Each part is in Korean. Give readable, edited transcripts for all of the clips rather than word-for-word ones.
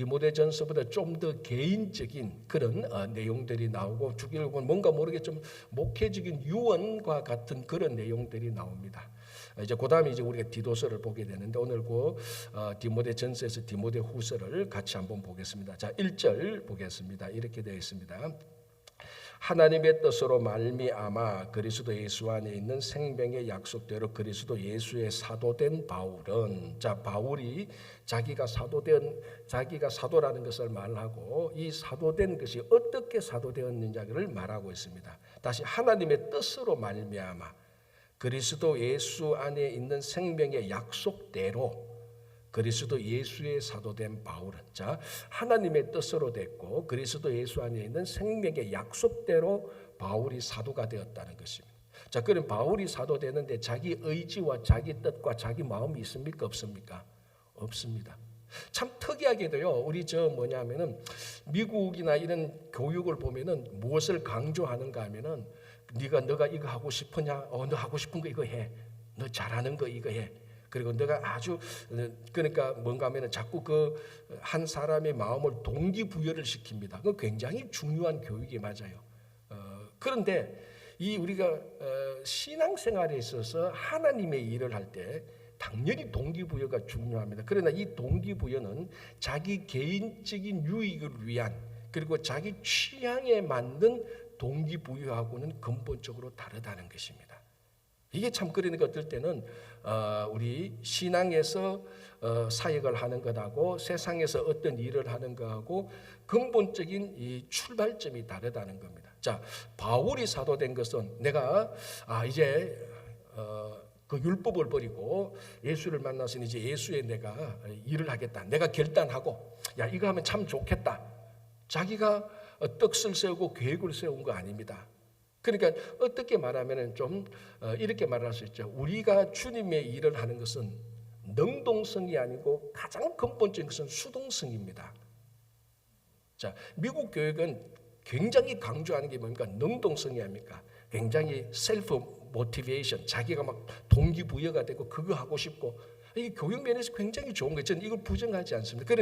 디모데전서보다 좀 더 개인적인 그런 내용들이 나오고 주기를 보면 뭔가 모르게 좀 목회적인 유언과 같은 그런 내용들이 나옵니다. 이제 그다음에 이제 우리가 디도서를 보게 되는데 오늘 그 디모데전서에서 디모데후서를 같이 한번 보겠습니다. 자, 1절 보겠습니다. 이렇게 되어 있습니다. 하나님의 뜻으로 말미암아 그리스도 예수 안에 있는 생명의 약속대로 그리스도 예수의 사도된 바울은, 자, 바울이 자기가 사도라는 것을 말하고 이 사도된 것이 어떻게 사도되었느냐를 말하고 있습니다. 다시 하나님의 뜻으로 말미암아 그리스도 예수 안에 있는 생명의 약속대로 그리스도 예수의 사도된 바울은, 자, 하나님의 뜻으로 됐고 그리스도 예수 안에 있는 생명의 약속대로 바울이 사도가 되었다는 것입니다. 자, 그럼 바울이 사도되는데 자기 의지와 자기 뜻과 자기 마음이 있습니까? 없습니까? 없습니다. 참 특이하게도요, 우리 뭐냐면은 미국이나 이런 교육을 보면은 무엇을 강조하는가 하면은 너가 이거 하고 싶으냐? 너 하고 싶은 거 이거 해. 너 잘하는 거 이거 해. 그리고 내가 아주, 그러니까 뭔가 하면은 자꾸 그 한 사람의 마음을 동기부여를 시킵니다. 그 굉장히 중요한 교육이 맞아요. 그런데 이 우리가 신앙생활에 있어서 하나님의 일을 할 때 당연히 동기부여가 중요합니다. 그러나 이 동기부여는 자기 개인적인 유익을 위한, 그리고 자기 취향에 맞는 동기부여하고는 근본적으로 다르다는 것입니다. 이게 참, 그러니까 어떨 때는 우리 신앙에서 사역을 하는 것하고 세상에서 어떤 일을 하는 것하고 근본적인 이 출발점이 다르다는 겁니다. 자, 바울이 사도된 것은 내가 이제 그 율법을 버리고 예수를 만나서 이제 예수의 내가 일을 하겠다. 내가 결단하고 이거 하면 참 좋겠다. 자기가 뜻을 세우고 계획을 세운 거 아닙니다. 그러니까 어떻게 말하면 좀 이렇게 말할 수 있죠. 우리가 주님의 일을 하는 것은 능동성이 아니고 가장 근본적인 것은 수동성입니다. 자, 미국 교육은 굉장히 강조하는 게 뭡니까? 능동성이 아닙니까? 굉장히 셀프 모티베이션, 자기가 막 동기부여가 되고 그거 하고 싶고, 이게 교육 면에서 굉장히 좋은 거예요. 저는 이걸 부정하지 않습니다.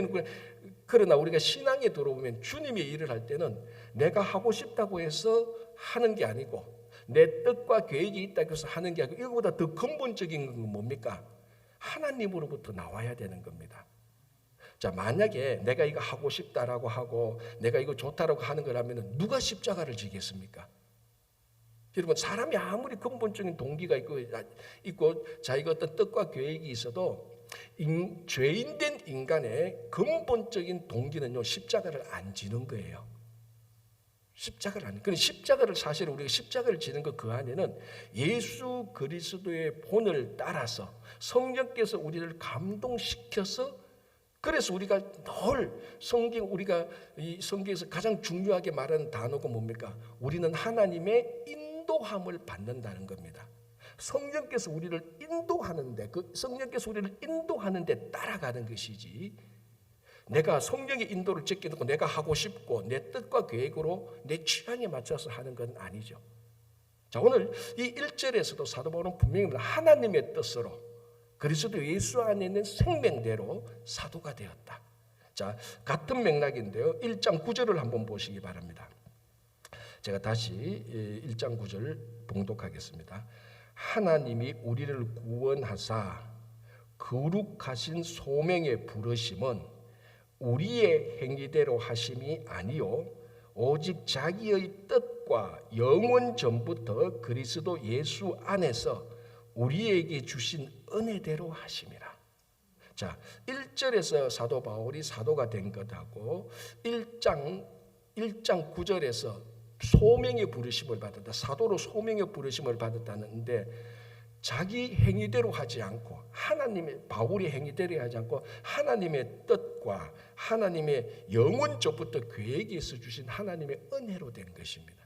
그러나 우리가 신앙에 들어오면 주님의 일을 할 때는 내가 하고 싶다고 해서 하는 게 아니고 내 뜻과 계획이 있다고 해서 하는 게 아니고 이거보다 더 근본적인 건 뭡니까? 하나님으로부터 나와야 되는 겁니다. 자, 만약에 내가 이거 하고 싶다라고 하고 내가 이거 좋다라고 하는 거라면 누가 십자가를 지겠습니까? 여러분, 사람이 아무리 근본적인 동기가 있고 자기가 어떤 뜻과 계획이 있어도 죄인된 인간의 근본적인 동기는요, 십자가를 안 지는 거예요. 십자가를 안. 그런데 십자가를, 사실 우리가 십자가를 지는 그 안에는 예수 그리스도의 본을 따라서 성령께서 우리를 감동시켜서, 그래서 우리가 늘 우리가 이 성경에서 가장 중요하게 말하는 단어가 뭡니까? 우리는 하나님의 인도함을 받는다는 겁니다. 성령께서 우리를 인도하는데, 그 성령께서 우리를 인도하는데 따라가는 것이지, 내가 성령의 인도를 제껴놓고 내가 하고 싶고 내 뜻과 계획으로 내 취향에 맞춰서 하는 건 아니죠. 자, 오늘 이 1절에서도 사도 바울은 분명히 하나님의 뜻으로 그리스도 예수 안에 있는 생명대로 사도가 되었다. 자, 같은 맥락인데요, 1장 9절을 한번 보시기 바랍니다. 제가 다시 1장 9절 봉독하겠습니다. 하나님이 우리를 구원하사 거룩하신 소명의 부르심은 우리의 행위대로 하심이 아니요 오직 자기의 뜻과 영원 전부터 그리스도 예수 안에서 우리에게 주신 은혜대로 하심이라. 자, 1절에서 사도 바울이 사도가 된 것하고 1장 9절에서 소명의 부르심을 받았다. 사도로 소명의 부르심을 받았다는데 자기 행위대로 하지 않고 바울의 행위대로 하지 않고 하나님의 뜻과 하나님의 영원적부터 계획에서 주신 하나님의 은혜로 된 것입니다.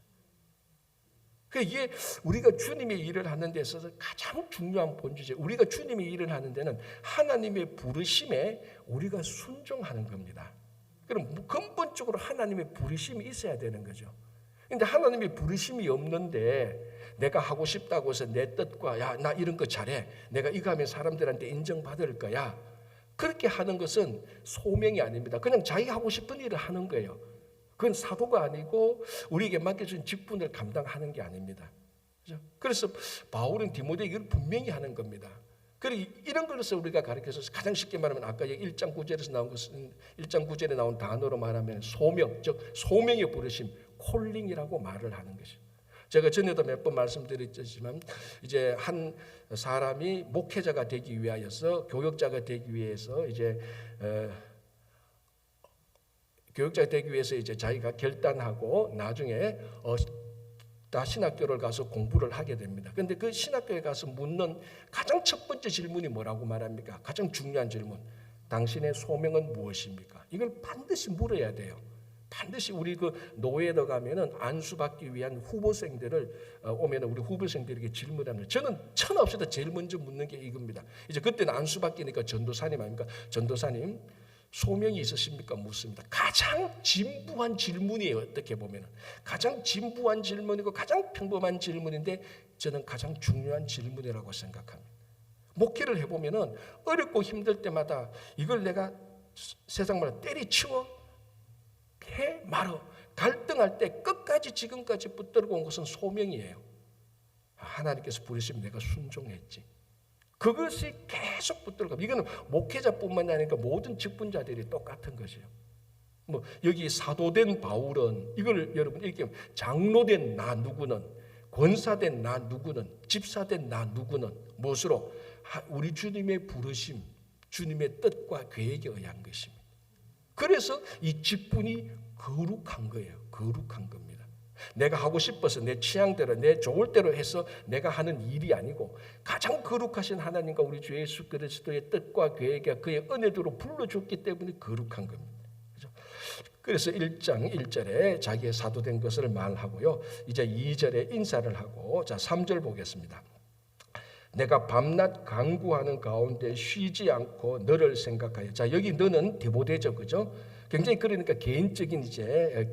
이게 우리가 주님의 일을 하는 데 있어서 가장 중요한 본질이죠. 우리가 주님의 일을 하는 데는 하나님의 부르심에 우리가 순종하는 겁니다. 그럼 근본적으로 하나님의 부르심이 있어야 되는 거죠. 근데 하나님의 부르심이 없는데 내가 하고 싶다고 해서 내 뜻과 나 이런 거 잘해, 내가 이거 하면 사람들한테 인정받을 거야, 그렇게 하는 것은 소명이 아닙니다. 그냥 자기가 하고 싶은 일을 하는 거예요. 그건 사도가 아니고 우리에게 맡겨준 직분을 감당하는 게 아닙니다. 그래서 바울은 디모데 이걸 분명히 하는 겁니다. 그리고 이런 것을 우리가 가르쳐서 가장 쉽게 말하면 아까 1장 9절에서 나온 것은 1장 9절에 나온 단어로 말하면 소명, 즉 소명의 부르심, 콜링이라고 말을 하는 것이죠. 제가 전에도 몇 번 말씀드렸지만 이제 한 사람이 목회자가 되기 위하여서 교역자가 되기 위해서 이제 교역자가 되기 위해서 이제 자기가 결단하고 나중에 다 신학교를 가서 공부를 하게 됩니다. 그런데 그 신학교에 가서 묻는 가장 첫 번째 질문이 뭐라고 말합니까? 가장 중요한 질문. 당신의 소명은 무엇입니까? 이걸 반드시 물어야 돼요. 반드시 우리 그 노예도 가면은 안수받기 위한 후보생들을 오면은 우리 후보생들에게 질문하는. 저는 천없이도 제일 먼저 묻는 게 이겁니다. 이제 그때는 안수받기니까 전도사님 아닙니까? 전도사님 소명이 있으십니까? 묻습니다. 가장 진부한 질문이에요. 어떻게 보면은 가장 진부한 질문이고 가장 평범한 질문인데 저는 가장 중요한 질문이라고 생각합니다. 목회를 해보면은 어렵고 힘들 때마다 이걸 내가 세상 말로 때리치워 해 말어 갈등할 때 끝까지 지금까지 붙들고 온 것은 소명이에요. 하나님께서 부르시면 내가 순종했지. 그것이 계속 붙들고 이거는 목회자뿐만이 아니라 모든 직분자들이 똑같은 것이에요. 뭐 여기 사도된 바울은 이걸 여러분 이렇게 장로된 나 누구는 권사된 나 누구는 집사된 나 누구는 무엇으로 우리 주님의 부르심, 주님의 뜻과 계획에 의한 것입니다. 그래서 이 직분이 거룩한 거예요. 거룩한 겁니다. 내가 하고 싶어서 내 취향대로 내 좋을 대로 해서 내가 하는 일이 아니고 가장 거룩하신 하나님과 우리 주 예수 그리스도의 뜻과 계획에 그의 은혜대로 불러줬기 때문에 거룩한 겁니다. 그렇죠? 그래서 1장 1절에 자기의 사도된 것을 말하고요. 이제 2절에 인사를 하고 자 3절 보겠습니다. 내가 밤낮 간구하는 가운데 쉬지 않고 너를 생각하여. 자 여기 너는 디모데죠, 그죠? 굉장히 그러니까 개인적인 이제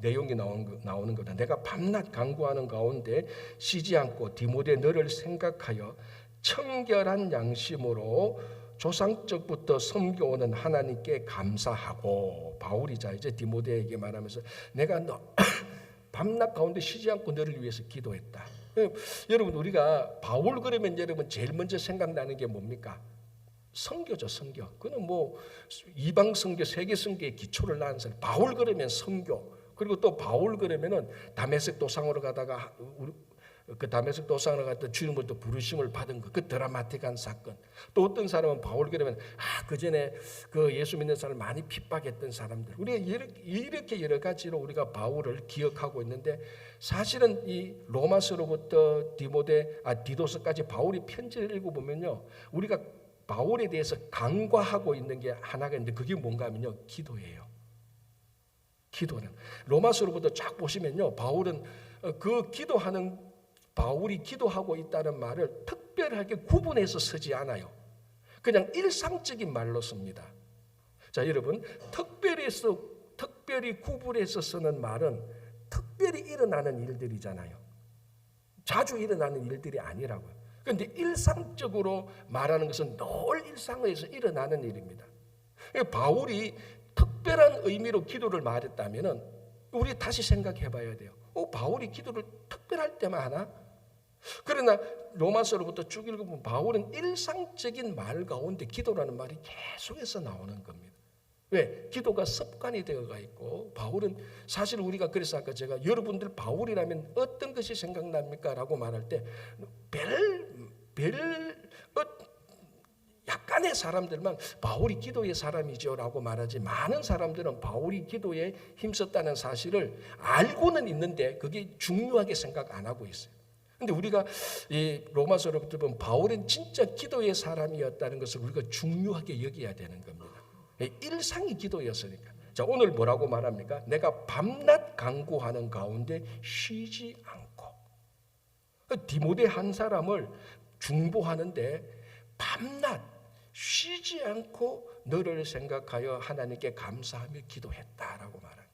내용이 나오는 거다. 내가 밤낮 간구하는 가운데 쉬지 않고 디모데 너를 생각하여 청결한 양심으로 조상적부터 섬겨오는 하나님께 감사하고. 바울이 자 이제 디모데에게 말하면서 내가 너 밤낮 가운데 쉬지 않고 너를 위해서 기도했다. 여러분 우리가 바울 그러면 여러분 제일 먼저 생각나는 게 뭡니까? 선교죠, 선교. 그는 뭐 이방 선교, 세계 선교의 기초를 낳은 사람. 바울 그러면 선교. 그리고 또 바울 그러면은 다메섹 도상으로 가다가 그 다메섹 도상으로 갔다 주님을 또 부르심을 받은 그 드라마틱한 사건. 또 어떤 사람은 바울 그러면 그 전에 그 예수 믿는 사람 많이 핍박했던 사람들. 우리가 이렇게 여러 가지로 우리가 바울을 기억하고 있는데 사실은 이 로마서로부터 디도서까지 바울이 편지를 읽어보면요, 우리가 바울에 대해서 간과하고 있는 게 하나가 있는데 그게 뭔가 하면요, 기도예요. 기도는 로마서로부터 쫙 보시면요, 바울은 그 기도하는 바울이 기도하고 있다는 말을 특별하게 구분해서 쓰지 않아요. 그냥 일상적인 말로 씁니다. 자, 여러분 특별히 구분해서 쓰는 말은 특별히 일어나는 일들이잖아요. 자주 일어나는 일들이 아니라고요. 그런데 일상적으로 말하는 것은 늘 일상에서 일어나는 일입니다. 바울이 특별한 의미로 기도를 말했다면 우리 다시 생각해 봐야 돼요. 바울이 기도를 특별할 때만 하나? 그러나 로마서로부터 쭉 읽어보면 바울은 일상적인 말 가운데 기도라는 말이 계속해서 나오는 겁니다. 왜? 기도가 습관이 되어가 있고 바울은 사실 우리가 그래서 아까 제가 여러분들 바울이라면 어떤 것이 생각납니까? 라고 말할 때 약간의 사람들만 바울이 기도의 사람이죠 라고 말하지, 많은 사람들은 바울이 기도에 힘썼다는 사실을 알고는 있는데 그게 중요하게 생각 안 하고 있어요. 근데 우리가 이 로마서로부터 보면 바울은 진짜 기도의 사람이었다는 것을 우리가 중요하게 여겨야 되는 겁니다. 일상이 기도였으니까. 자, 오늘 뭐라고 말합니까? 내가 밤낮 간구하는 가운데 쉬지 않고. 디모데 한 사람을 중보하는데 밤낮 쉬지 않고 너를 생각하여 하나님께 감사하며 기도했다라고 말합니다.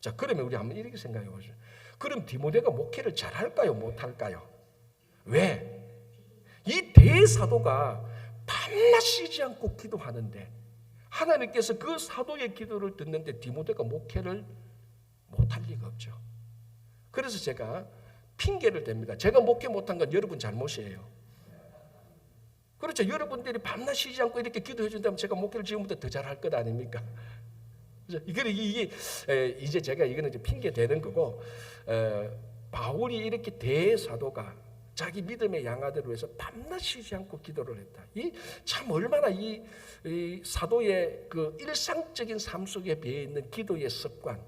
자, 그러면 우리 한번 이렇게 생각해 보죠. 그럼 디모데가 목회를 잘할까요? 못할까요? 왜? 이 대사도가 밤낮 쉬지 않고 기도하는데 하나님께서 그 사도의 기도를 듣는데 디모데가 목회를 못할 리가 없죠. 그래서 제가 핑계를 댑니다. 제가 목회 못한 건 여러분 잘못이에요. 그렇죠. 여러분들이 밤낮 쉬지 않고 이렇게 기도해 준다면 제가 목회를 지금부터 더 잘할 것 아닙니까? 이게 이제 제가 이거는 이제 핑계 대는 거고, 바울이 이렇게 대사도가 자기 믿음의 양아들을 위해서 밤낮 쉬지 않고 기도를 했다. 이 참 얼마나 이 사도의 그 일상적인 삶 속에 배어 있는 기도의 습관,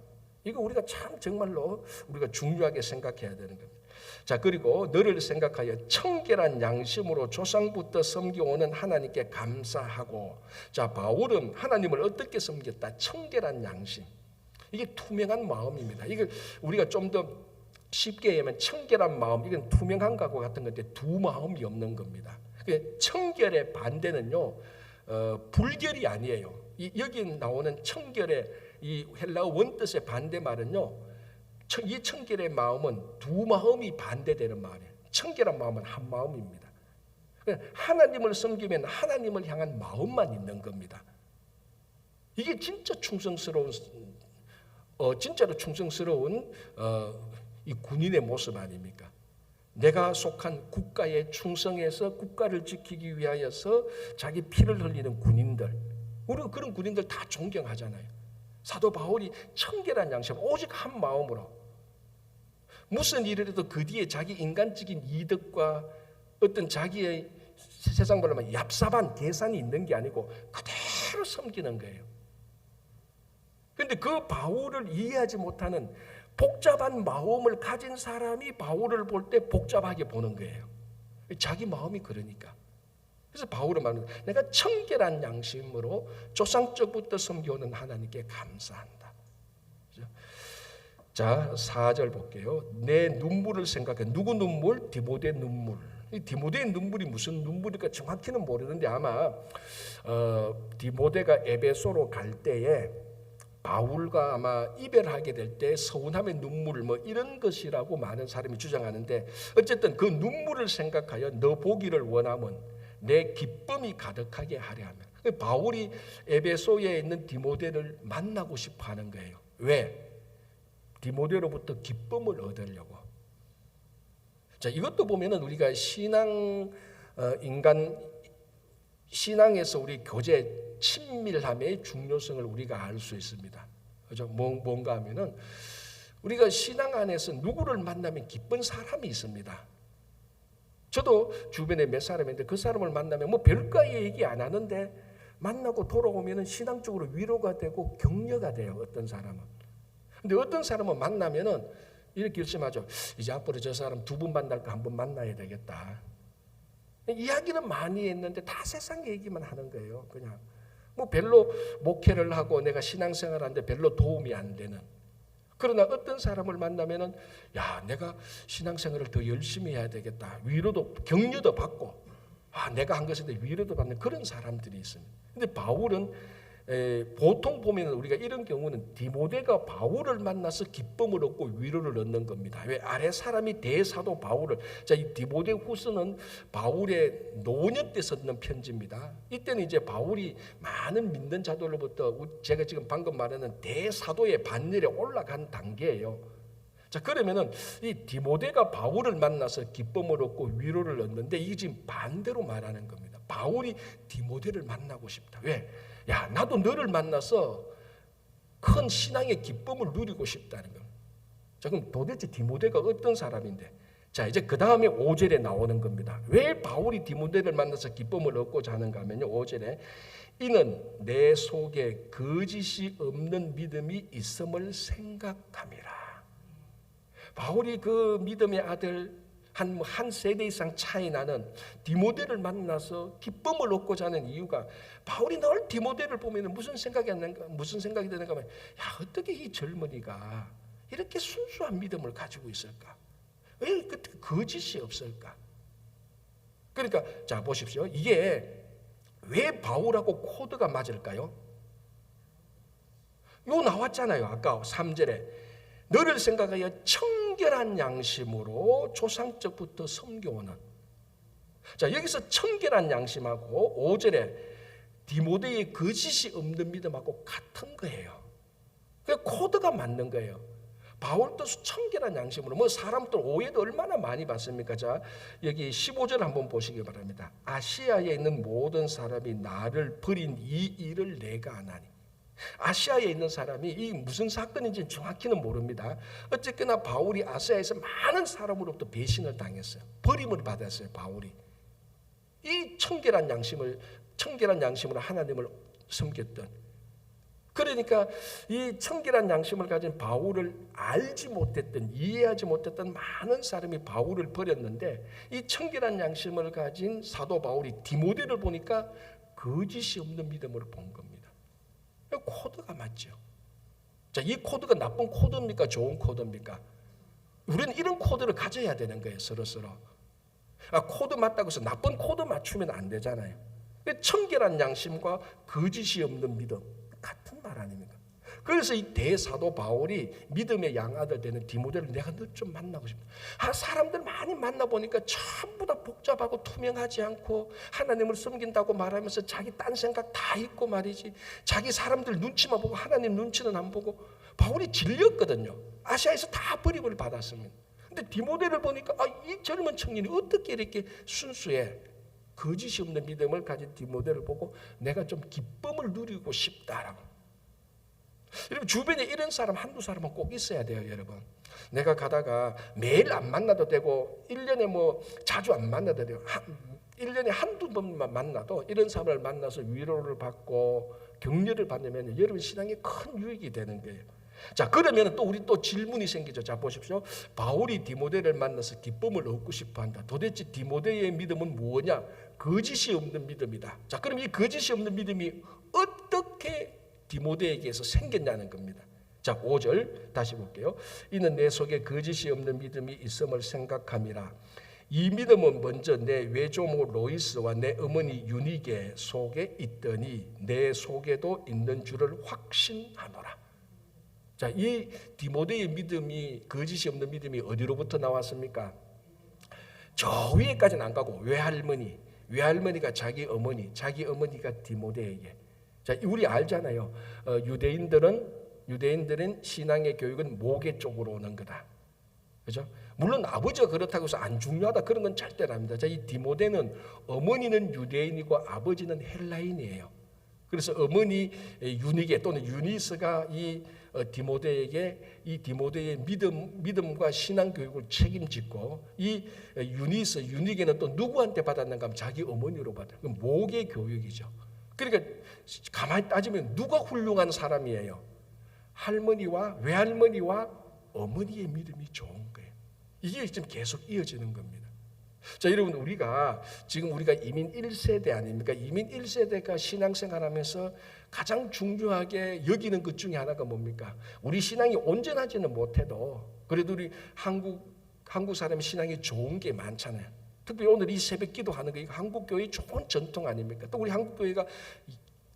이거 우리가 참 정말로 우리가 중요하게 생각해야 되는 겁니다. 자, 그리고 너를 생각하여 청결한 양심으로 조상부터 섬겨오는 하나님께 감사하고. 자, 바울은 하나님을 어떻게 섬겼다? 청결한 양심. 이게 투명한 마음입니다. 이걸 우리가 좀 더 쉽게 얘기하면 청결한 마음, 이건 투명한 것과 같은 건데 두 마음이 없는 겁니다. 청결의 반대는요, 불결이 아니에요. 여기 나오는 청결의 이 헬라어 원뜻의 반대 말은요, 이 청결의 마음은 두 마음이 반대되는 마음이에요. 청결한 마음은 한 마음입니다. 하나님을 섬기면 하나님을 향한 마음만 있는 겁니다. 이게 진짜 진짜로 충성스러운 이 군인의 모습 아닙니까? 내가 속한 국가에 충성해서 국가를 지키기 위하여서 자기 피를 흘리는 군인들, 우리가 그런 군인들 다 존경하잖아요. 사도 바울이 청결한 양심, 오직 한 마음으로 무슨 일을 해도 그 뒤에 자기 인간적인 이득과 어떤 자기의 세상 말로 하면 얍삽한 계산이 있는 게 아니고 그대로 섬기는 거예요. 그런데 그 바울을 이해하지 못하는 복잡한 마음을 가진 사람이 바울을 볼 때 복잡하게 보는 거예요. 자기 마음이 그러니까. 그래서 바울은 말하는, 내가 청결한 양심으로 조상적부터 섬겨오는 하나님께 감사한다. 자, 4절 볼게요. 내 눈물을 생각해. 누구 눈물? 디모데 눈물. 이 디모데의 눈물이 무슨 눈물일까 정확히는 모르는데 아마 디모데가 에베소로 갈 때에 바울과 아마 이별하게 될 때 서운함의 눈물 뭐 이런 것이라고 많은 사람이 주장하는데, 어쨌든 그 눈물을 생각하여 너 보기를 원하면 내 기쁨이 가득하게 하려 하면, 바울이 에베소에 있는 디모데를 만나고 싶어 하는 거예요. 왜? 디모데로부터 기쁨을 얻으려고. 자, 이것도 보면은 우리가 신앙에서 우리 교제 친밀함의 중요성을 우리가 알 수 있습니다. 그죠? 뭔가 하면은 우리가 신앙 안에서 누구를 만나면 기쁜 사람이 있습니다. 저도 주변에 몇 사람인데 그 사람을 만나면 뭐 별거의 얘기 안 하는데 만나고 돌아오면은 신앙적으로 위로가 되고 격려가 돼요. 어떤 사람은. 근데 어떤 사람은 만나면은 이렇게 결심하죠. 이제 앞으로 저 사람 두 번 만날까 한 번 만나야 되겠다. 이야기는 많이 했는데 다 세상 얘기만 하는 거예요. 그냥 뭐 별로 목회를 하고 내가 신앙생활하는데 별로 도움이 안 되는. 그러나 어떤 사람을 만나면은 야, 내가 신앙생활을 더 열심히 해야 되겠다. 위로도 격려도 받고, 내가 한 것에 대해 위로도 받는 그런 사람들이 있습니다. 근데 바울은 보통 보면 우리가 이런 경우는 디모데가 바울을 만나서 기쁨을 얻고 위로를 얻는 겁니다. 왜? 아래 사람이 대사도 바울을, 자, 이 디모데 후서는 바울의 노년 때 썼는 편지입니다. 이때는 이제 바울이 많은 믿는 자들로부터 제가 지금 방금 말하는 대사도의 반열에 올라간 단계예요. 자, 그러면은 이 디모데가 바울을 만나서 기쁨을 얻고 위로를 얻는데 이게 지금 반대로 말하는 겁니다. 바울이 디모데를 만나고 싶다. 왜? 야, 나도 너를 만나서 큰 신앙의 기쁨을 누리고 싶다는 겁니다. 자, 그럼 도대체 디모데가 어떤 사람인데? 자, 이제 그 다음에 5절에 나오는 겁니다. 왜 바울이 디모데를 만나서 기쁨을 얻고자 하는가 하면요, 5절에 이는 내 속에 거짓이 없는 믿음이 있음을 생각함이라. 바울이 그 믿음의 아들 한 세대 이상 차이 나는 디모데를 만나서 기쁨을 얻고자 하는 이유가, 바울이 늘 디모데를 보면 무슨 생각이 드는가 하면, 야, 어떻게 이 젊은이가 이렇게 순수한 믿음을 가지고 있을까? 왜 그때 거짓이 없을까? 그러니까 자, 보십시오. 이게 왜 바울하고 코드가 맞을까요? 요 나왔잖아요. 아까 3절에 너를 생각하여 청결한 양심으로 조상적부터 섬겨오는. 자, 여기서 청결한 양심하고 5절에 디모데의 거짓이 없는 믿음하고 같은 거예요. 그 코드가 맞는 거예요. 바울도 청결한 양심으로 뭐 사람들 오해도 얼마나 많이 받습니까? 자, 여기 15절 한번 보시기 바랍니다. 아시아에 있는 모든 사람이 나를 버린 이 일을 내가 아나니. 아시아에 있는 사람이 이 무슨 사건인지 정확히는 모릅니다. 어쨌거나 바울이 아시아에서 많은 사람으로부터 배신을 당했어요. 버림을 받았어요. 바울이 이 청결한 양심으로 하나님을 섬겼던, 그러니까 이 청결한 양심을 가진 바울을 알지 못했던, 이해하지 못했던 많은 사람이 바울을 버렸는데, 이 청결한 양심을 가진 사도 바울이 디모데를 보니까 거짓이 없는 믿음을 본 겁니다. 코드가 맞죠. 자, 이 코드가 나쁜 코드입니까? 좋은 코드입니까? 우리는 이런 코드를 가져야 되는 거예요. 서로서로. 코드 맞다고 해서 나쁜 코드 맞추면 안 되잖아요. 청결한 양심과 거짓이 없는 믿음 같은 말 아닙니까? 그래서 이 대사도 바울이 믿음의 양아들 되는 디모데를 내가 너 좀 만나고 싶다. 사람들 많이 만나보니까 전부 다 복잡하고 투명하지 않고 하나님을 섬긴다고 말하면서 자기 딴 생각 다 있고 말이지, 자기 사람들 눈치만 보고 하나님 눈치는 안 보고. 바울이 질렸거든요. 아시아에서 다 버림을 받았습니다. 근데 디모데를 보니까 이 젊은 청년이 어떻게 이렇게 순수해, 거짓이 없는 믿음을 가진 디모데를 보고 내가 좀 기쁨을 누리고 싶다라고. 여러분, 주변에 이런 사람 한두 사람은 꼭 있어야 돼요. 여러분, 내가 가다가 매일 안 만나도 되고 1년에 뭐 자주 안 만나도 돼요. 1년에 한두 번만 만나도 이런 사람을 만나서 위로를 받고 격려를 받으면 여러분 신앙에 큰 유익이 되는 거예요. 자, 그러면 또 우리 또 질문이 생기죠. 자, 보십시오. 바울이 디모데를 만나서 기쁨을 얻고 싶어 한다. 도대체 디모데의 믿음은 뭐냐? 거짓이 없는 믿음이다. 자, 그럼 이 거짓이 없는 믿음이 어떻게 디모데에게서 생겼냐는 겁니다. 자, 5절 다시 볼게요. 이는 내 속에 거짓이 없는 믿음이 있음을 생각함이라. 이 믿음은 먼저 내 외조모 로이스와 내 어머니 유니게 속에 있더니 내 속에도 있는 줄을 확신하노라. 자, 이 디모데의 믿음이, 거짓이 없는 믿음이 어디로부터 나왔습니까? 저 위에까지는 안 가고 외할머니가 자기 어머니가 디모데에게. 자, 우리 알잖아요. 유대인들은 신앙의 교육은 모계 쪽으로 오는 거다. 그죠? 물론 아버지가 그렇다고 해서 안 중요하다 그런 건 절대 아닙니다. 자, 이 디모데는 어머니는 유대인이고 아버지는 헬라인이에요. 그래서 어머니 유니게 또는 유니스가 이 디모데의 믿음과 신앙 교육을 책임지고, 이 유니게는 또 누구한테 받았는가 하면 자기 어머니로 받아요. 모계 교육이죠. 그러니까 가만히 따지면 누가 훌륭한 사람이에요? 할머니와 외할머니와 어머니의 믿음이 좋은 거예요. 이게 지금 계속 이어지는 겁니다. 자, 여러분, 우리가 이민 1세대 아닙니까? 이민 1세대가 신앙생활하면서 가장 중요하게 여기는 것 중에 하나가 뭡니까? 우리 신앙이 온전하지는 못해도 그래도 우리 한국 사람의 신앙이 좋은 게 많잖아요. 특별히 오늘 이 새벽 기도하는 거, 이거 한국 교회의 좋은 전통 아닙니까? 또 우리 한국 교회가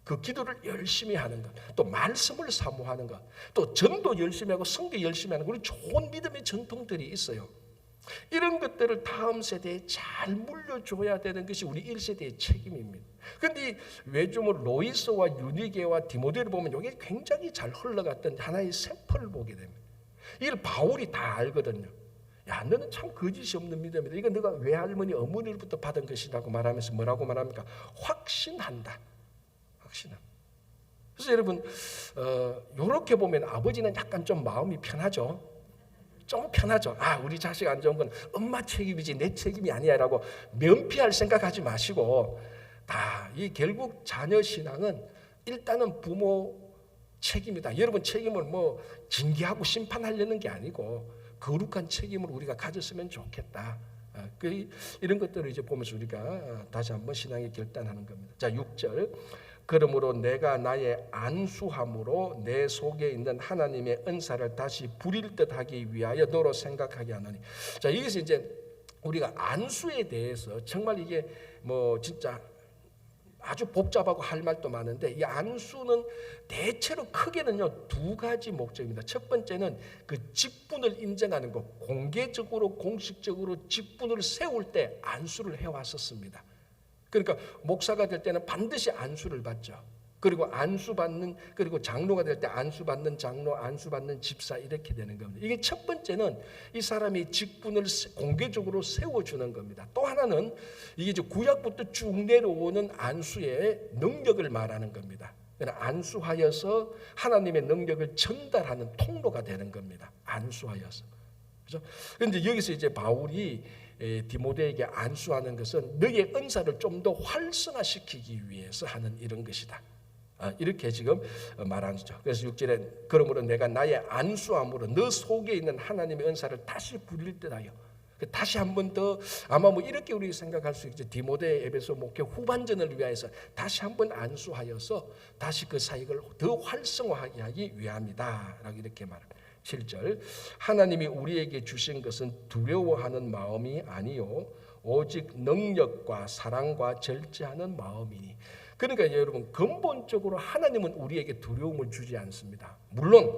그 기도를 열심히 하는 것, 또 말씀을 사모하는 것, 또 전도 열심히 하고 선교 열심히 하는 것, 우리 좋은 믿음의 전통들이 있어요. 이런 것들을 다음 세대에 잘 물려줘야 되는 것이 우리 1세대의 책임입니다. 그런데 외조모 로이스와 유니게와 디모데를 보면 이게 굉장히 잘 흘러갔던 하나의 샘플을 보게 됩니다. 이걸 바울이 다 알거든요. 야, 너는 참 거짓이 없는 믿음이다. 이건 너가 외할머니 어머니로부터 받은 것이라고 말하면서 뭐라고 말합니까? 확신한다. 그래서 여러분, 이렇게 보면 아버지는 약간 좀 마음이 편하죠. 좀 편하죠. 우리 자식 안 좋은 건 엄마 책임이지 내 책임이 아니야라고 면피할 생각하지 마시고, 이 결국 자녀 신앙은 일단은 부모 책임이다. 여러분, 책임을 뭐 징계하고 심판하려는 게 아니고 거룩한 책임을 우리가 가졌으면 좋겠다. 이런 것들을 이제 보면서 우리가 다시 한번 신앙에 결단하는 겁니다. 자, 6절. 그러므로 내가 나의 안수함으로 내 속에 있는 하나님의 은사를 다시 부릴 듯하기 위하여 너로 생각하게 하노니. 자, 여기서 이제 우리가 안수에 대해서 정말 이게 뭐 진짜 아주 복잡하고 할 말도 많은데 이 안수는 대체로 크게는요 2가지 목적입니다. 첫 번째는 그 직분을 인정하는 것, 공개적으로 공식적으로 직분을 세울 때 안수를 해왔었습니다. 그러니까 목사가 될 때는 반드시 안수를 받죠. 그리고 안수받는, 그리고 장로가 될 때 안수받는 장로, 안수받는 집사, 이렇게 되는 겁니다. 이게 첫 번째는 이 사람이 직분을 공개적으로 세워주는 겁니다. 또 하나는 이게 이제 구약부터 쭉 내려오는 안수의 능력을 말하는 겁니다. 안수하여서 하나님의 능력을 전달하는 통로가 되는 겁니다. 안수하여서. 그죠? 그런데 여기서 이제 바울이 디모데에게 안수하는 것은 너의 은사를 좀 더 활성화시키기 위해서 하는 이런 것이다. 이렇게 지금 말하는 거죠. 그래서 6절에 그러므로 내가 나의 안수함으로 너 속에 있는 하나님의 은사를 다시 부릴 듯하여, 다시 한 번 더, 아마 뭐 이렇게 우리 생각할 수 있죠. 디모데 에베소 목회 후반전을 위하여서 다시 한 번 안수하여서 다시 그 사역을 더 활성화하게 하기 위함이다 라고 이렇게 말합니다. 7절 하나님이 우리에게 주신 것은 두려워하는 마음이 아니요 오직 능력과 사랑과 절제하는 마음이니. 그러니까 여러분 근본적으로 하나님은 우리에게 두려움을 주지 않습니다. 물론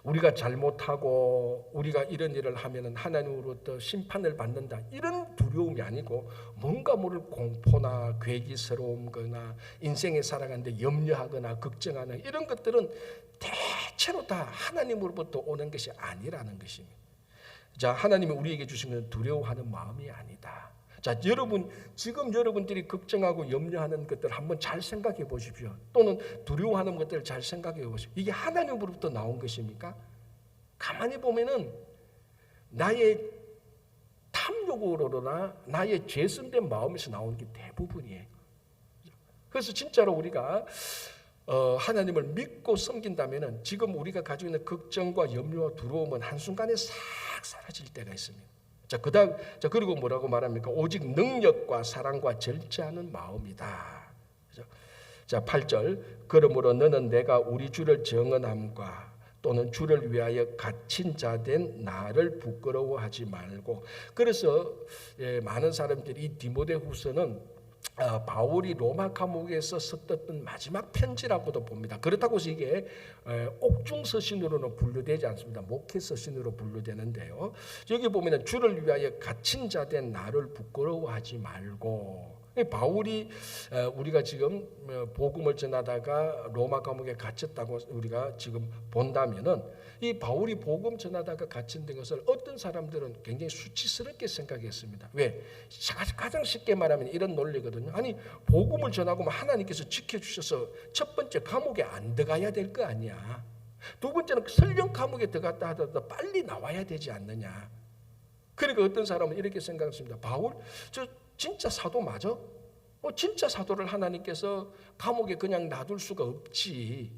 우리가 잘못하고 우리가 이런 일을 하면은 하나님으로부터 심판을 받는다, 이런 두려움이 아니고 뭔가 모를 공포나 괴기스러움 거나 인생에 살아가는데 염려하거나 걱정하는 이런 것들은 대체로 다 하나님으로부터 오는 것이 아니라는 것입니다. 자, 하나님이 우리에게 주신 건 두려워하는 마음이 아니다. 자, 여러분 지금 여러분들이 걱정하고 염려하는 것들 한번 잘 생각해 보십시오. 또는 두려워하는 것들을 잘 생각해 보십시오. 이게 하나님으로부터 나온 것입니까? 가만히 보면은 나의 탐욕으로나 나의 죄성된 마음에서 나오는 게 대부분이에요. 그래서 진짜로 우리가 하나님을 믿고 섬긴다면은 지금 우리가 가지고 있는 걱정과 염려와 두려움은 한순간에 싹 사라질 때가 있습니다. 자, 그리고 뭐라고 말합니까? 오직 능력과 사랑과 절제하는 마음이다. 자, 8절 그러므로 너는 내가 우리 주를 정언함과 또는 주를 위하여 갇힌 자 된 나를 부끄러워하지 말고. 그래서 많은 사람들이 이 디모데후서는 바울이 로마 감옥에서 썼던 마지막 편지라고도 봅니다. 그렇다고 해서 이게 옥중서신으로는 분류되지 않습니다. 목회서신으로 분류되는데요. 여기 보면 주를 위하여 갇힌 자 된 나를 부끄러워하지 말고. 바울이 우리가 지금 복음을 전하다가 로마 감옥에 갇혔다고 우리가 지금 본다면은 이 바울이 복음 전하다가 갇힌 것을 어떤 사람들은 굉장히 수치스럽게 생각했습니다. 왜? 가장 쉽게 말하면 이런 논리거든요. 아니 복음을 전하고 하나님께서 지켜주셔서 첫 번째 감옥에 안 들어가야 될 거 아니야. 두 번째는 설령 감옥에 들어갔다 하더라도 빨리 나와야 되지 않느냐. 그러니까 어떤 사람은 이렇게 생각했습니다. 바울 저 진짜 사도 맞아? 진짜 사도를 하나님께서 감옥에 그냥 놔둘 수가 없지.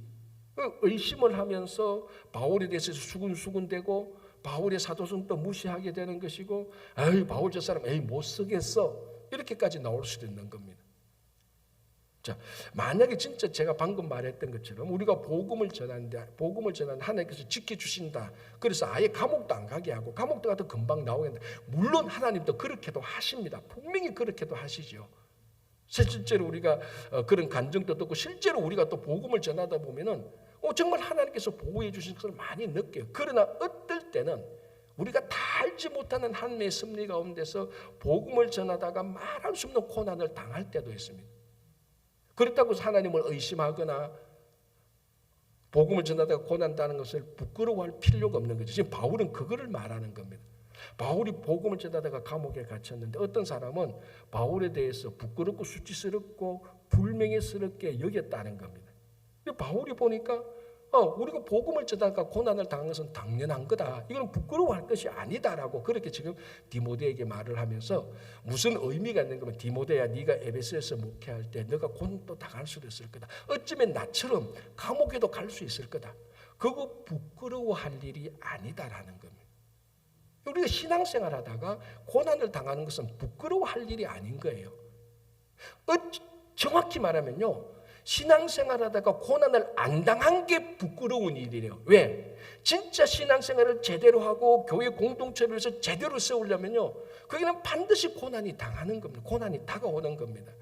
의심을 하면서 바울에 대해서 수군수군대고 바울의 사도성도 무시하게 되는 것이고, 에이 바울 저 사람 못 쓰겠어, 이렇게까지 나올 수도 있는 겁니다. 자, 만약에 진짜 제가 방금 말했던 것처럼 우리가 복음을 전하는데 복음을 전하는 하나님께서 지켜주신다. 그래서 아예 감옥도 안 가게 하고 감옥도 가도 금방 나오겠는데, 물론 하나님도 그렇게도 하십니다. 분명히 그렇게도 하시죠. 실제로 우리가 그런 간증도 듣고 실제로 우리가 또 복음을 전하다 보면은 정말 하나님께서 보호해 주신 것을 많이 느껴요. 그러나 어떨 때는 우리가 다 알지 못하는 하나님의 섭리 가운데서 복음을 전하다가 말할 수 없는 고난을 당할 때도 있습니다. 그렇다고 해서 하나님을 의심하거나 복음을 전하다가 고난당하는 것을 부끄러워할 필요가 없는 거죠. 지금 바울은 그거를 말하는 겁니다. 바울이 복음을 전하다가 감옥에 갇혔는데 어떤 사람은 바울에 대해서 부끄럽고 수치스럽고 불명예스럽게 여겼다는 겁니다. 바울이 보니까 우리가 복음을 전하다가 고난을 당한 것은 당연한 거다. 이건 부끄러워할 것이 아니다라고 그렇게 지금 디모데에게 말을 하면서, 무슨 의미가 있는 거면 디모데야 네가 에베소에서 목회할 때 너가 고난도 당할 수도 있을 거다. 어쩌면 나처럼 감옥에도 갈 수 있을 거다. 그거 부끄러워할 일이 아니다라는 겁니다. 우리가 신앙생활 하다가 고난을 당하는 것은 부끄러워할 일이 아닌 거예요. 정확히 말하면요, 신앙생활 하다가 고난을 안 당한 게 부끄러운 일이래요. 왜? 진짜 신앙생활을 제대로 하고 교회 공동체를 위해서 제대로 세우려면요, 거기는 반드시 고난이 당하는 겁니다. 고난이 다가오는 겁니다.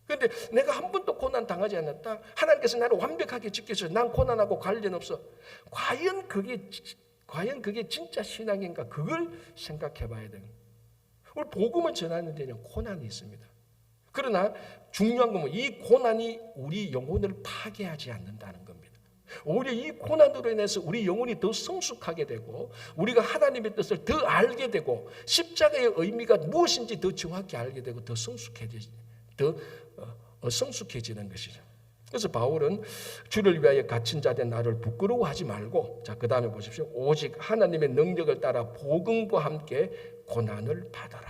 그런데 내가 한 번도 고난 당하지 않았다. 하나님께서 나를 완벽하게 지켜주셔서 난 고난하고 관련 없어. 과연 그게 진짜 신앙인가? 그걸 생각해 봐야 되는 거예요. 우리 복음을 전하는 데는 고난이 있습니다. 그러나 중요한 건 이 고난이 우리 영혼을 파괴하지 않는다는 겁니다. 오히려 이 고난으로 인해서 우리 영혼이 더 성숙하게 되고 우리가 하나님의 뜻을 더 알게 되고 십자가의 의미가 무엇인지 더 정확히 알게 되고 더 성숙해지는 것이죠. 그래서 바울은 주를 위하여 갇힌 자된 나를 부끄러워하지 말고, 자, 그 다음에 보십시오. 오직 하나님의 능력을 따라 복음과 함께 고난을 받아라.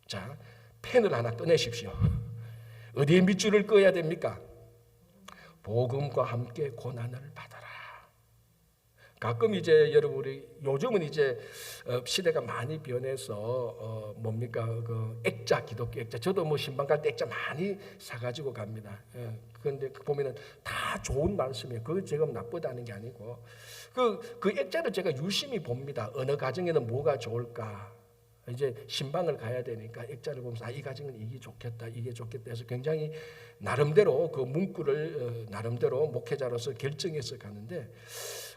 자, 펜을 하나 꺼내십시오. 어디에 밑줄을 그어야 됩니까? 복음과 함께 고난을 받아라. 가끔 이제 여러분, 우리 요즘은 이제 시대가 많이 변해서 뭡니까, 그 액자, 기독교 액자, 저도 뭐 신방 갈 때 액자 많이 사가지고 갑니다. 그런데 보면은 다 좋은 말씀이에요. 그거 제가 나쁘다는 게 아니고 그 액자를 제가 유심히 봅니다. 어느 가정에는 뭐가 좋을까? 이제 신방을 가야 되니까 액자를 보면서 이 가정은 이게 좋겠다, 이게 좋겠다 해서 굉장히 나름대로 그 문구를 나름대로 목회자로서 결정해서 가는데,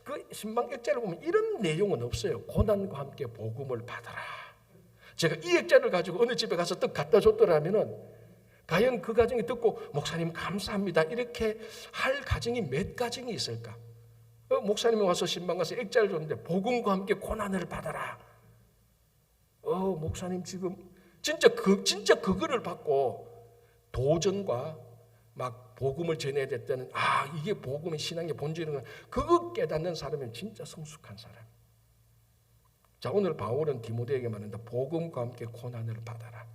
그 신방 액자를 보면 이런 내용은 없어요. 고난과 함께 복음을 받아라. 제가 이 액자를 가지고 어느 집에 가서 떡 갖다 줬더라면은 과연 그 가정이 듣고 목사님 감사합니다 이렇게 할 가정이 몇 가정이 있을까? 목사님이 와서 신방 가서 액자를 줬는데 복음과 함께 고난을 받아라. 목사님 지금 진짜 그거를 받고 도전과 막 복음을 전해야 됐다는, 이게 복음의 신앙의 본질인 그거 깨닫는 사람은 진짜 성숙한 사람. 자, 오늘 바울은 디모데에게 말한다. 복음과 함께 고난을 받아라.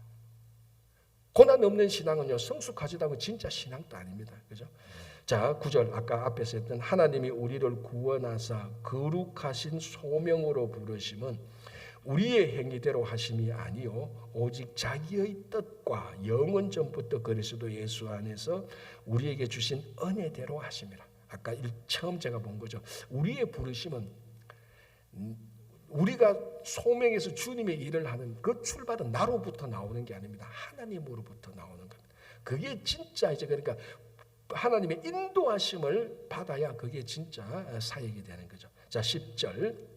고난 없는 신앙은요, 성숙하지도 않고 진짜 신앙도 아닙니다. 그죠? 자, 9절 아까 앞에서 했던 하나님이 우리를 구원하사 거룩하신 소명으로 부르심은 우리의 행위대로 하심이 아니요 오직 자기의 뜻과 영원 전부터 그리스도 예수 안에서 우리에게 주신 은혜대로 하심이라. 아까 처음 제가 본 거죠. 우리의 부르심은 우리가 소명에서 주님의 일을 하는 그 출발은 나로부터 나오는 게 아닙니다. 하나님으로부터 나오는 겁니다. 그게 진짜 이제 그러니까 하나님의 인도하심을 받아야 그게 진짜 사역이 되는 거죠. 자, 10절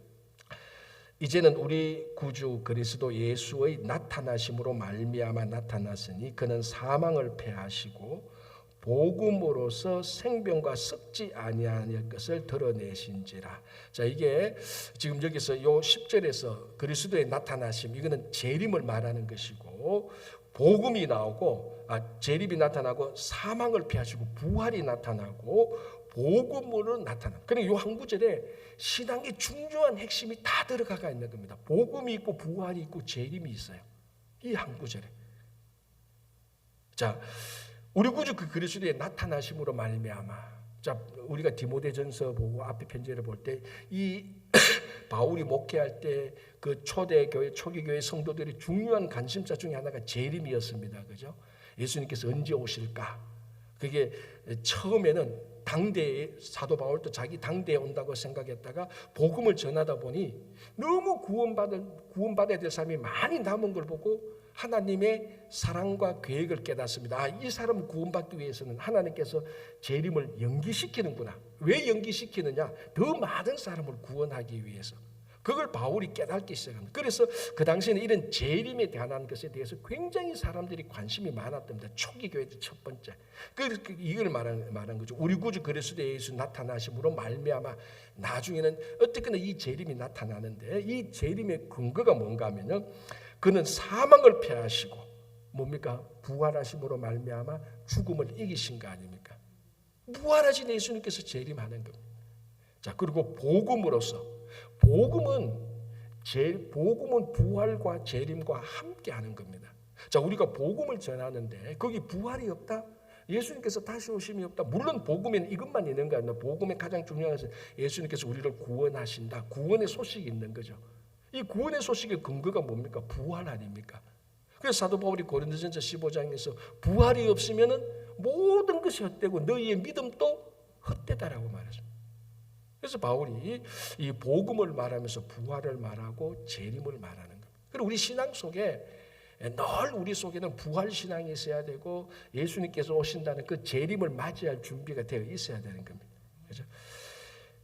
이제는 우리 구주 그리스도 예수의 나타나심으로 말미암아 나타났으니 그는 사망을 패하시고 복음으로서 생명과 썩지 아니할 것을 드러내신지라. 자, 이게 지금 여기서 요 10절에서 그리스도의 나타나심, 이거는 재림을 말하는 것이고, 복음이 나오고 재림이 나타나고 사망을 피하시고 부활이 나타나고 복음으로 나타나. 그러니까 이 한 구절에 신앙의 중요한 핵심이 다 들어가 있는 겁니다. 복음이 있고 부활이 있고 재림이 있어요. 이 한 구절에. 자, 우리 구주 그 그리스도의 나타나심으로 말미암아. 자, 우리가 디모데전서 보고 앞에 편지를 볼 때 이 바울이 목회할 때 그 초대 교회 초기 교회 성도들의 중요한 관심사 중에 하나가 재림이었습니다. 그죠? 예수님께서 언제 오실까? 그게 처음에는 당대에 사도 바울도 자기 당대에 온다고 생각했다가 복음을 전하다 보니 너무 구원받아야 될 사람이 많이 남은 걸 보고 하나님의 사랑과 계획을 깨닫습니다. 이 사람을 구원받기 위해서는 하나님께서 재림을 연기시키는구나. 왜 연기시키느냐? 더 많은 사람을 구원하기 위해서. 그걸 바울이 깨닫기 시작합니다. 그래서 그 당시에는 이런 재림에 대한 것에 대해서 굉장히 사람들이 관심이 많았답니다. 초기 교회의 첫 번째. 이걸 말한 거죠. 우리 구주 그리스도 예수 나타나심으로 말미암아 나중에는 어떻게나 이 재림이 나타나는데, 이 재림의 근거가 뭔가 하면요, 그는 사망을 패하시고 뭡니까? 부활하심으로 말미암아 죽음을 이기신 거 아닙니까? 부활하신 예수님께서 재림하는 겁니다. 자, 그리고 복음으로서 복음은 부활과 재림과 함께 하는 겁니다. 자, 우리가 복음을 전하는데 거기 부활이 없다? 예수님께서 다시 오심이 없다? 물론 복음에는 이것만 있는 거 아니라 복음의 가장 중요한 것은 예수님께서 우리를 구원하신다. 구원의 소식이 있는 거죠. 이 구원의 소식의 근거가 뭡니까? 부활 아닙니까? 그래서 사도 바울이 고린도전서 15장에서 부활이 없으면은 모든 것이 헛되고 너희의 믿음도 헛되다라고 말했습니다. 그래서 바울이 이 복음을 말하면서 부활을 말하고 재림을 말하는 겁니다. 그리고 우리 신앙 속에 늘 우리 속에는 부활신앙이 있어야 되고 예수님께서 오신다는 그 재림을 맞이할 준비가 되어 있어야 되는 겁니다. 그렇죠?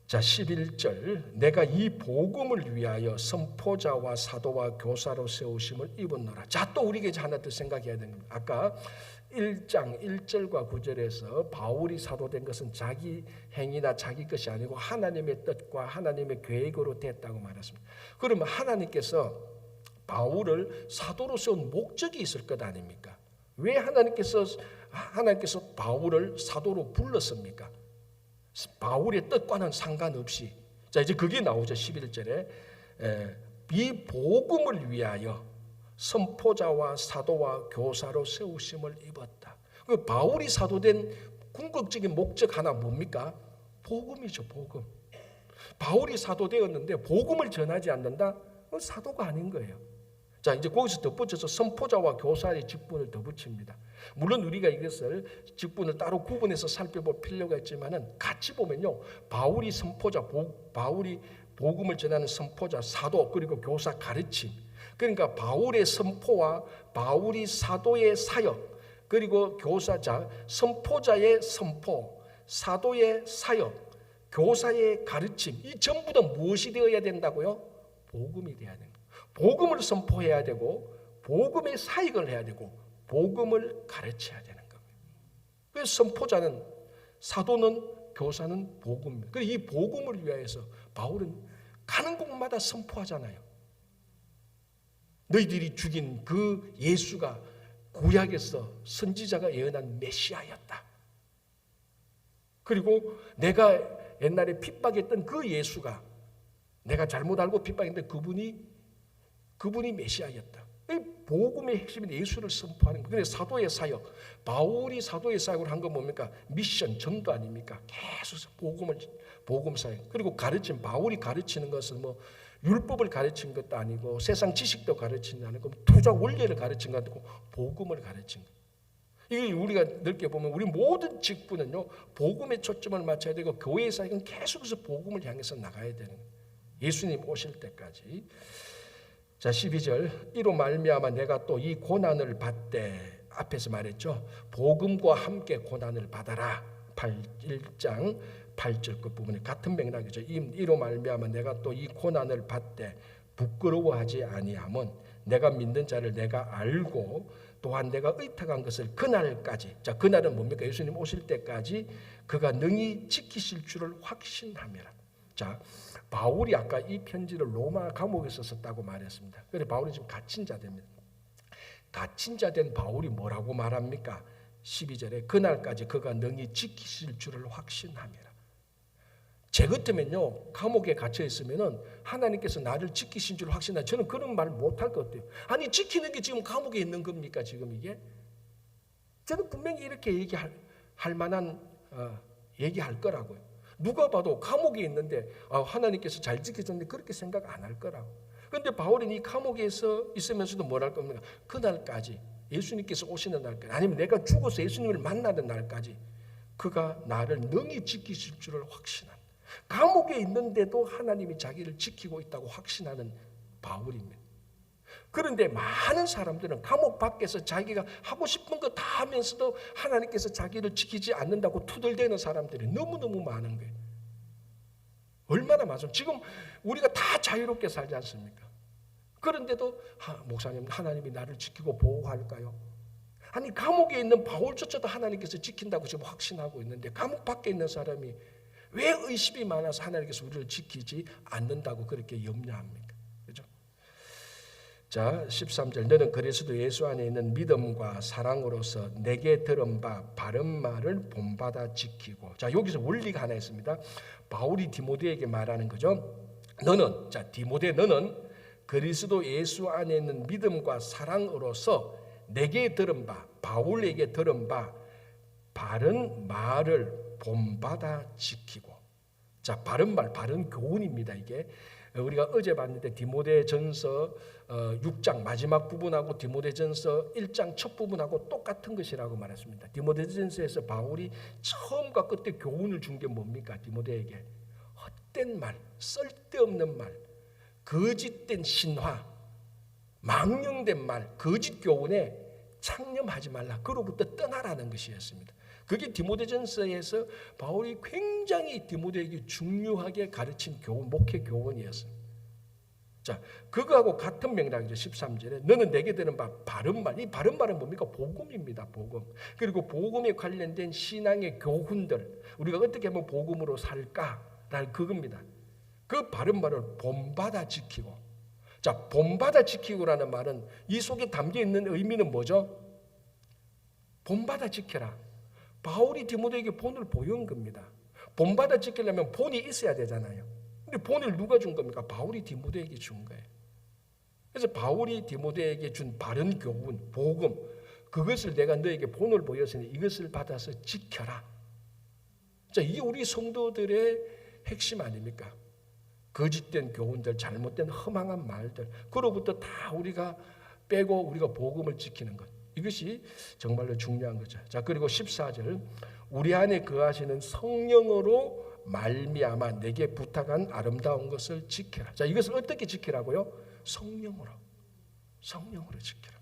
자, 11절 내가 이 복음을 위하여 선포자와 사도와 교사로 세우심을 입었노라. 자, 또 우리에게 하나 더 생각해야 되는 겁니다. 아까 1장 1절과 9절에서 바울이 사도된 것은 자기 행위나 자기 것이 아니고 하나님의 뜻과 하나님의 계획으로 됐다고 말했습니다. 그러면 하나님께서 바울을 사도로 세운 목적이 있을 것 아닙니까? 왜 하나님께서 바울을 사도로 불렀습니까? 바울의 뜻과는 상관없이. 자, 이제 그게 나오죠. 11절에 이 복음을 위하여 선포자와 사도와 교사로 세우심을 입었다. 그 바울이 사도된 궁극적인 목적 하나 뭡니까? 복음이죠. 복음. 바울이 사도되었는데 복음을 전하지 않는다? 그건 사도가 아닌 거예요. 자, 이제 거기서 덧붙여서 선포자와 교사의 직분을 더 붙입니다. 물론 우리가 이것을 직분을 따로 구분해서 살펴볼 필요가 있지만은 같이 보면요, 바울이 선포자, 바울이 복음을 전하는 선포자, 사도, 그리고 교사 가르침. 그러니까 바울의 선포와 바울이 사도의 사역, 그리고 교사자, 선포자의 선포, 사도의 사역, 교사의 가르침, 이 전부 다 무엇이 되어야 된다고요? 복음이 되어야 됩니다. 복음을 선포해야 되고 복음의 사역을 해야 되고 복음을 가르쳐야 되는 겁니다. 그래서 선포자는, 사도는, 교사는 복음입니다. 그래서 이 복음을 위하여서 바울은 가는 곳마다 선포하잖아요. 너희들이 죽인 그 예수가 구약에서 선지자가 예언한 메시아였다. 그리고 내가 옛날에 핍박했던 그 예수가, 내가 잘못 알고 핍박했는데 그분이 메시아였다. 복음의 핵심인 예수를 선포하는 거예요. 그래서 사도의 사역, 바울이 사도의 사역을 한 건 뭡니까? 미션, 전도 아닙니까? 계속 복음 사역. 그리고 가르침, 바울이 가르치는 것은 뭐 율법을 가르친 것도 아니고 세상 지식도 가르치는 아니고 투자 원리를 가르친 것도 아니고 복음을 가르친 거예요. 이게 우리가 넓게 보면 우리 모든 직분은요, 복음에 초점을 맞춰야 되고 교회의 사역은 계속해서 복음을 향해서 나가야 되는 거예요. 예수님 오실 때까지. 자, 12절 이로 말미암아 내가 또 이 고난을 받되, 앞에서 말했죠. 복음과 함께 고난을 받아라. 1장 8절 끝부분에 같은 맥락이죠. 이로 말미암아 내가 또 이 고난을 받되 부끄러워하지 아니함은 내가 믿는 자를 내가 알고 또한 내가 의탁한 것을 그날까지, 자, 그날은 뭡니까? 예수님 오실 때까지 그가 능히 지키실 줄을 확신함이라. 자, 바울이 아까 이 편지를 로마 감옥에서 썼다고 말했습니다. 그래서 바울이 지금 갇힌 자 됩니다. 갇힌 자 된 바울이 뭐라고 말합니까? 12절에 그날까지 그가 능히 지키실 줄을 확신함이라. 제 같으면요, 감옥에 갇혀 있으면은 하나님께서 나를 지키신 줄 확신하. 저는 그런 말 못할 것 같아요. 아니, 지키는 게 지금 감옥에 있는 겁니까? 지금 이게? 저는 분명히 이렇게 얘기할 만한 얘기할 거라고요. 누가 봐도 감옥에 있는데 하나님께서 잘 지켜줬는데 그렇게 생각 안 할 거라고. 그런데 바울은 이 감옥에서 있으면서도 뭘 할 겁니까? 그날까지, 예수님께서 오시는 날까지, 아니면 내가 죽어서 예수님을 만나는 날까지 그가 나를 능히 지키실 줄을 확신한, 감옥에 있는데도 하나님이 자기를 지키고 있다고 확신하는 바울입니다. 그런데 많은 사람들은 감옥 밖에서 자기가 하고 싶은 거 다 하면서도 하나님께서 자기를 지키지 않는다고 투덜대는 사람들이 너무너무 많은 거예요. 얼마나 많습니까? 지금 우리가 다 자유롭게 살지 않습니까? 그런데도 목사님, 하나님이 나를 지키고 보호할까요? 아니, 감옥에 있는 바울조차도 하나님께서 지킨다고 지금 확신하고 있는데 감옥 밖에 있는 사람이 왜 의심이 많아서 하나님께서 우리를 지키지 않는다고 그렇게 염려합니까? 그렇죠? 자, 13절 너는 그리스도 예수 안에 있는 믿음과 사랑으로서 내게 들은 바 바른 말을 본받아 지키고. 자, 여기서 원리가 하나 있습니다. 바울이 디모데에게 말하는 거죠. 너는, 자, 디모데 너는 그리스도 예수 안에 있는 믿음과 사랑으로서 내게 들은 바, 바울에게 들은 바 바른 말을 본받아 지키고. 자, 바른 말, 바른 교훈입니다. 이게 우리가 어제 봤는데 디모데전서 6장 마지막 부분하고 디모데전서 1장 첫 부분하고 똑같은 것이라고 말했습니다. 디모데전서에서 바울이 처음과 끝에 교훈을 준 게 뭡니까? 디모데에게 헛된 말, 쓸데없는 말, 거짓된 신화, 망령된 말, 거짓 교훈에 창념하지 말라. 그로부터 떠나라는 것이었습니다. 그게 디모데전서에서 바울이 굉장히 디모데에게 중요하게 가르친 교훈, 목회 교훈이었습니다. 자, 그거하고 같은 맥락이죠. 13절에 너는 내게 들은 바른 말. 이 바른 말은 뭡니까? 복음입니다. 복음. 그리고 복음에 관련된 신앙의 교훈들, 우리가 어떻게 하면 복음으로 살까라는 그겁니다. 그 바른 말을 본받아 지키고. 자, 본받아 지키고라는 말은 이 속에 담겨 있는 의미는 뭐죠? 본받아 지켜라. 바울이 디모데에게 본을 보여준 겁니다. 본받아 지키려면 본이 있어야 되잖아요. 근데 본을 누가 준 겁니까? 바울이 디모데에게 준 거예요. 그래서 바울이 디모데에게 준 바른 교훈, 복음, 그것을 내가 너에게 본을 보였으니 이것을 받아서 지켜라. 자, 이게 우리 성도들의 핵심 아닙니까? 거짓된 교훈들, 잘못된 허망한 말들, 그로부터 다 우리가 빼고 우리가 복음을 지키는 것. 이것이 정말로 중요한 거죠. 자, 그리고 14절, 우리 안에 거하시는 성령으로 말미암아 내게 부탁한 아름다운 것을 지켜라. 자, 이것을 어떻게 지키라고요? 성령으로 지켜라.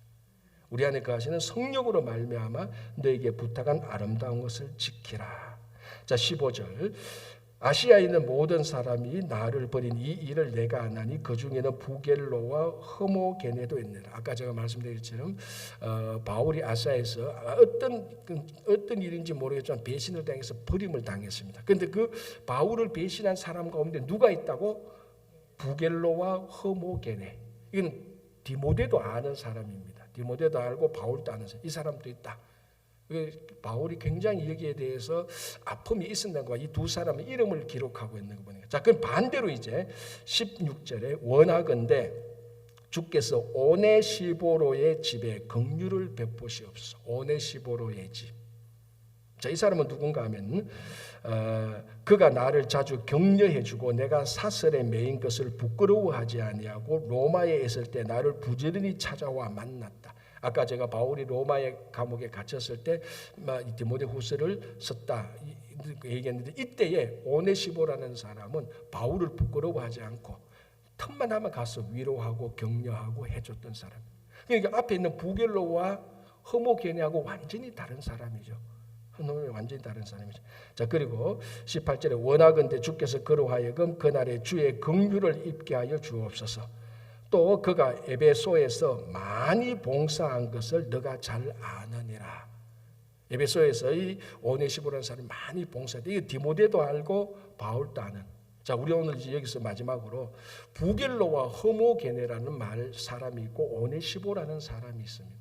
우리 안에 거하시는 성령으로 말미암아 너에게 부탁한 아름다운 것을 지키라. 자, 15절, 아시아에 있는 모든 사람이 나를 버린 이 일을 내가 안 하니 그 중에는 부겔로와 허모게네도 있느라. 아까 제가 말씀드린 것처럼 바울이 아시아에서 어떤 일인지 모르겠지만 배신을 당해서 버림을 당했습니다. 그런데 그 바울을 배신한 사람 가운데 누가 있다고? 부겔로와 허모게네. 이건 디모데도 아는 사람입니다. 디모데도 알고 바울도 아는 사람. 이 사람도 있다. 바울이 굉장히 여기에 대해서 아픔이 있었다는 거야. 이 두 사람의 이름을 기록하고 있는 거 보니까. 자, 그럼 반대로 이제 16절에 원하건대 주께서 오네시보로의 집에 긍휼을 베푸시옵소서. 오네시보로의 집. 자, 이 사람은 누군가 하면 그가 나를 자주 격려해주고 내가 사설에 매인 것을 부끄러워하지 아니하고 로마에 있을 때 나를 부지런히 찾아와 만났다. 아까 제가 바울이 로마의 감옥에 갇혔을 때 디모데 후서를 썼다 얘기했는데, 이때에 오네시보라는 사람은 바울을 부끄러워하지 않고 틈만 하면 가서 위로하고 격려하고 해줬던 사람. 그러니까 앞에 있는 부겔로와 허모게네하고 완전히 다른 사람이죠. 완전히 다른 사람이죠. 자, 그리고 18절에 원하건대 주께서 그로 하여금 그날에 주의 긍휼을 입게 하여 주옵소서. 또 그가 에베소에서 많이 봉사한 것을 너가 잘 아느니라. 에베소에서 이 오네시보라는 사람이 많이 봉사했다. 이거 디모데도 알고 바울도 아는. 자, 우리 오늘 여기서 마지막으로 부겔로와 허모게네라는 사람이 있고 오네시보라는 사람이 있습니다.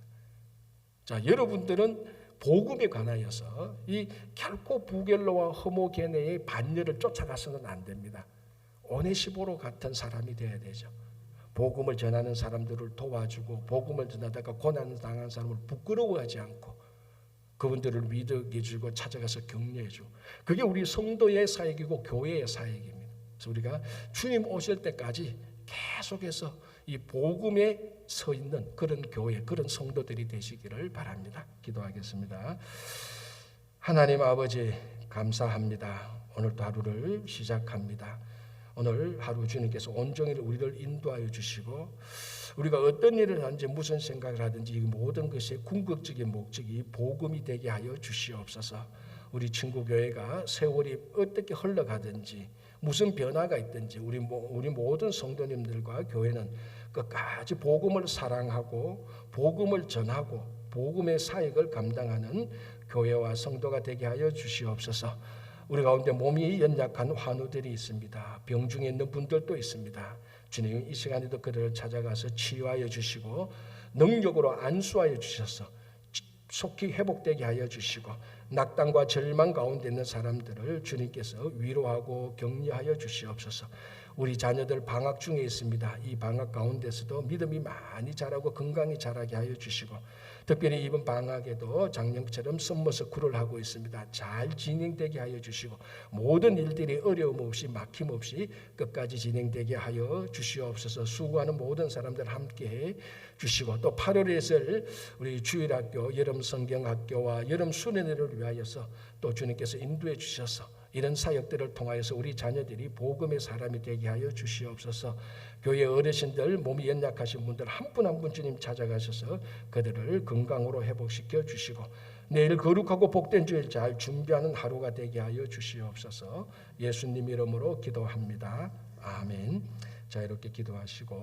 자, 여러분들은 복음에 관하여서 이 결코 부겔로와 허모게네의 반열을 쫓아가서는 안 됩니다. 오네시보로 같은 사람이 되어야 되죠. 복음을 전하는 사람들을 도와주고 복음을 전하다가 고난 당한 사람을 부끄러워하지 않고 그분들을 위로해주고 찾아가서 격려해주고, 그게 우리 성도의 사역이고 교회의 사역입니다. 그래서 우리가 주님 오실 때까지 계속해서 이 복음에 서 있는 그런 교회, 그런 성도들이 되시기를 바랍니다. 기도하겠습니다. 하나님 아버지 감사합니다. 오늘도 하루를 시작합니다. 오늘 하루 주님께서 온종일 우리를 인도하여 주시고 우리가 어떤 일을 하든지 무슨 생각을 하든지 이 모든 것의 궁극적인 목적이 복음이 되게 하여 주시옵소서. 우리 친구교회가 세월이 어떻게 흘러가든지 무슨 변화가 있든지 우리 모든 성도님들과 교회는 끝까지 복음을 사랑하고 복음을 전하고 복음의 사역을 감당하는 교회와 성도가 되게 하여 주시옵소서. 우리 가운데 몸이 연약한 환우들이 있습니다. 병중에 있는 분들도 있습니다. 주님, 이 시간에도 그들을 찾아가서 치유하여 주시고 능력으로 안수하여 주셔서 속히 회복되게 하여 주시고 낙담과 절망 가운데 있는 사람들을 주님께서 위로하고 격려하여 주시옵소서. 우리 자녀들 방학 중에 있습니다. 이 방학 가운데서도 믿음이 많이 자라고 건강히 자라게 하여 주시고 특별히 이번 방학에도 작년처럼 썸머스쿨을 하고 있습니다. 잘 진행되게 하여 주시고 모든 일들이 어려움 없이 막힘 없이 끝까지 진행되게 하여 주시옵소서. 수고하는 모든 사람들 함께해 주시고 또 8월에 있을 우리 주일학교 여름 성경학교와 여름 수련회를 위하여서 또 주님께서 인도해 주셔서 이런 사역들을 통하여서 우리 자녀들이 복음의 사람이 되게 하여 주시옵소서. 교회 어르신들, 몸이 연약하신 분들 한 분 한 분 주님 찾아가셔서 그들을 건강으로 회복시켜 주시고 내일 거룩하고 복된 주일 잘 준비하는 하루가 되게 하여 주시옵소서. 예수님 이름으로 기도합니다. 아멘. 자, 이렇게 기도하시고